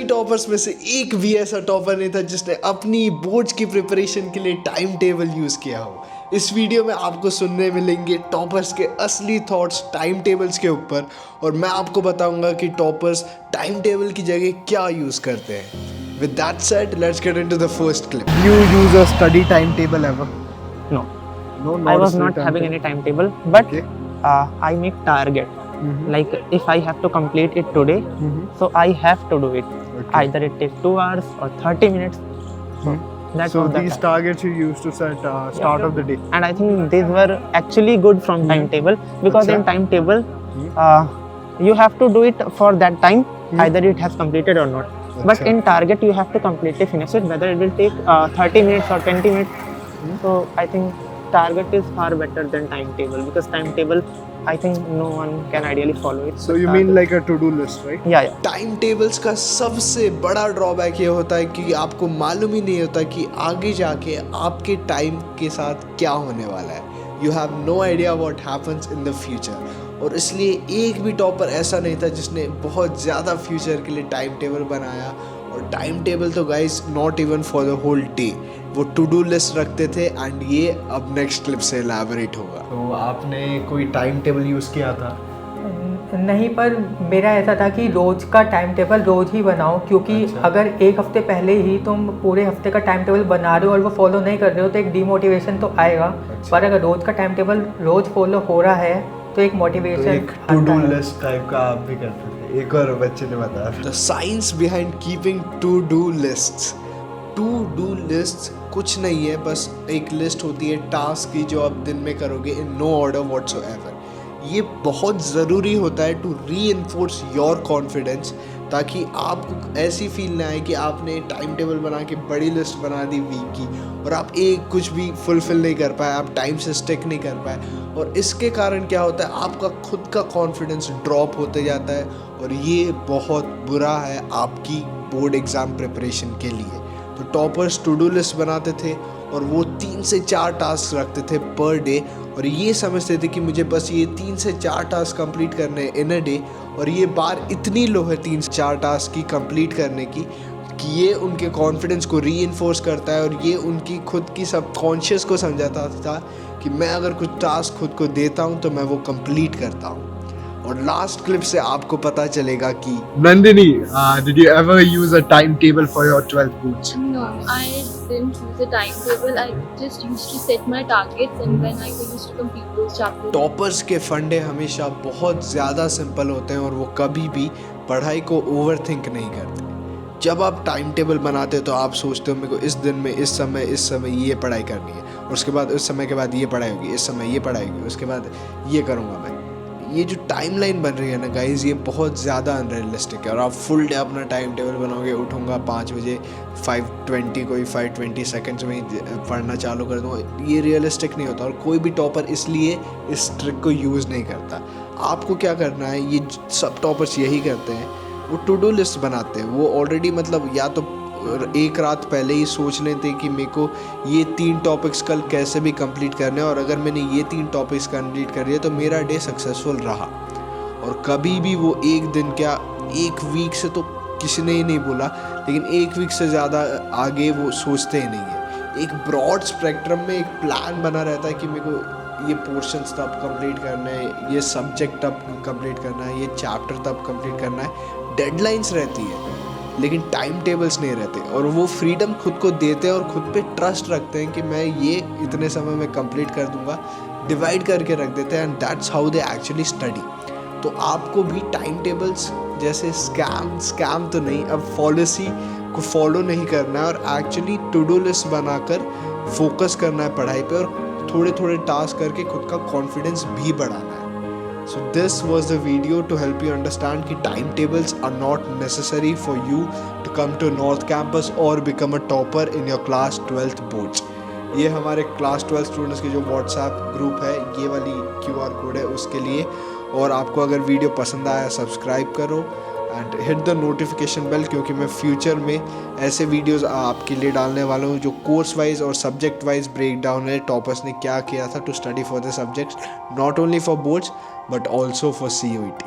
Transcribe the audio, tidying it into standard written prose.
30 toppers में से एक भी ऐसा टॉपर नहीं था जिसने अपनी बोर्ड्स की प्रिपरेशन के लिए टाइम टेबल यूज़ किया हो। इस वीडियो में आपको सुनने मिलेंगे टॉपर्स के असली थॉट्स टाइम टेबल्स के ऊपर, और मैं आपको बताऊंगा कि टॉपर्स टाइम टेबल की जगह क्या यूज़ करते हैं। With that said, let's get into the first clip. Do you use a study timetable ever? No, No, I a was study not having timetable. any timetable, but Okay. I make target. Like if I have to complete it today, so I have to do it. Okay. Either it takes 2 hours or 30 minutes. So that's So all that these I- targets you used to set start of the day. And I think these were actually good from timetable, because Acha. in timetable you have to do it for that time, either it has completed or not. But Acha. in target you have to completely finish it, whether it will take 30 minutes or 20 minutes. So I think target is far better than timetable, because timetable I think no one can ideally follow it. So you mean like a to-do list, right? Yeah. Time tables का सबसे बड़ा drawback ये होता है कि आपको मालूम ही नहीं होता कि आगे जाके आपके टाइम के साथ क्या होने वाला है। You have no idea what happens in the future. और इसलिए एक भी टॉपर ऐसा नहीं था जिसने बहुत ज़्यादा फ्यूचर के लिए टाइम टेबल बनाया। और टाइम टेबल तो guys not even for the whole day, वो टू डू लिस्ट रखते थे। एंड ये अब नेक्स्ट क्लिप से एलैबोरेट होगा। तो आपने कोई टाइम टेबल यूज़ किया था? नहीं, पर मेरा ऐसा था कि रोज़ का टाइम टेबल रोज़ ही बनाओ, क्योंकि अच्छा। अगर एक हफ्ते पहले ही तुम पूरे हफ्ते का टाइम टेबल बना रहे हो और वो फॉलो नहीं कर रहे हो तो एक डिमोटिवेशन तो आएगा। अच्छा। पर अगर रोज़ का टाइम टेबल रोज़ फॉलो हो रहा है तो एक मोटिवेशन एक टू डू लिस्ट टाइप का आप भी करते थे, एक और बच्चे ने बताया। The science behind keeping to do lists. To do list कुछ नहीं है, बस एक लिस्ट होती है टास्क की जो आप दिन में करोगे इन नो ऑर्डर व्हाटसोएवर। ये बहुत ज़रूरी होता है टू रीइंफोर्स योर कॉन्फिडेंस, ताकि आपको ऐसी फील ना आए कि आपने टाइम टेबल बना के बड़ी लिस्ट बना दी वीक की और आप एक कुछ भी फुलफिल नहीं कर पाए, आप टाइम से स्टिक नहीं कर पाए। और इसके कारण क्या होता है, आपका खुद का कॉन्फिडेंस ड्रॉप होते जाता है, और ये बहुत बुरा है आपकी बोर्ड एग्ज़ाम प्रिपरेशन के लिए। तो टॉपर्स टू डू लिस्ट बनाते थे और वो 3 से 4 टास्क रखते थे पर डे, और ये समझते थे कि मुझे बस ये 3 से 4 टास्क कंप्लीट करने हैं इन अ डे। और ये बार इतनी लो है 3 से 4 टास्क की कंप्लीट करने की कि ये उनके कॉन्फिडेंस को रीइंफोर्स करता है, और ये उनकी खुद की सबकॉन्शियस को समझाता था कि मैं अगर कुछ टास्क खुद को देता हूँ तो मैं वो कंप्लीट करता हूँ। और लास्ट क्लिप से आपको पता चलेगा कि Nandini, did you ever use a timetable for your 12th boards? No, I didn't use a timetable. I just used to set my targets, and when I used to complete those chapters. Toppers के फंडे हमेशा बहुत ज़्यादा simple होते हैं और वो कभी भी पढ़ाई को ओवरथिंक नहीं करते। जब आप टाइम टेबल बनाते हो तो आप सोचते हो मेरे को इस दिन में इस समय ये पढ़ाई करनी है, और उसके बाद उस समय के बाद ये पढ़ाई होगी, इस समय ये पढ़ाई होगी, उसके बाद ये करूँगा मैं। ये जो टाइमलाइन बन रही है ना गाइज, ये बहुत ज़्यादा अनरियलिस्टिक है। और आप फुल डे अपना टाइम टेबल बनाओगे, उठूँगा 5 बजे 5:20 कोई 5:20 सेकेंड्स में ही पढ़ना चालू कर दूँगा, ये रियलिस्टिक नहीं होता। और कोई भी टॉपर इसलिए इस ट्रिक को यूज़ नहीं करता। आपको क्या करना है, ये सब टॉपर्स यही करते हैं, वो टू डू लिस्ट बनाते हैं। वो ऑलरेडी मतलब या तो एक रात पहले ही सोच लेते हैं कि मेरे को ये 3 टॉपिक्स कल कैसे भी कंप्लीट करने हैं, और अगर मैंने ये 3 टॉपिक्स कंप्लीट कर लिए तो मेरा डे सक्सेसफुल रहा। और कभी भी वो एक दिन क्या, एक वीक से तो किसी ने ही नहीं बोला, लेकिन एक वीक से ज़्यादा आगे वो सोचते ही नहीं है। एक ब्रॉड स्पेक्ट्रम में एक प्लान बना रहता है कि मेरे को ये पोर्शंस तब कंप्लीट करना है, ये सब्जेक्ट तब कंप्लीट करना है, ये चैप्टर तब कंप्लीट करना है। डेडलाइंस रहती है लेकिन टाइम टेबल्स नहीं रहते, और वो फ्रीडम खुद को देते हैं और खुद पे ट्रस्ट रखते हैं कि मैं ये इतने समय में कंप्लीट कर दूंगा, डिवाइड करके रख देते हैं। And that's how they actually study. तो आपको भी टाइम टेबल्स जैसे स्कैम तो नहीं, अब पॉलिसी को फॉलो नहीं करना है, और एक्चुअली टू डू लिस्ट बनाकर फोकस करना है पढ़ाई पे, और थोड़े थोड़े टास्क करके खुद का कॉन्फिडेंस भी बढ़ाना है। So this was the video to help you understand कि timetables are not necessary for you to come to North Campus or become a topper in your class 12th boards. ये हमारे class 12 students की जो WhatsApp group है, ये वाली QR code है उसके लिए। और आपको अगर वीडियो पसंद आया सब्सक्राइब करो and hit the notification bell, क्योंकि मैं फ्यूचर में ऐसे वीडियोस आपके लिए डालने वाला हूँ जो कोर्स वाइज और सब्जेक्ट वाइज ब्रेक डाउन है, टॉपर्स ने क्या किया था to study for the subjects, not only for boards but also for CUET।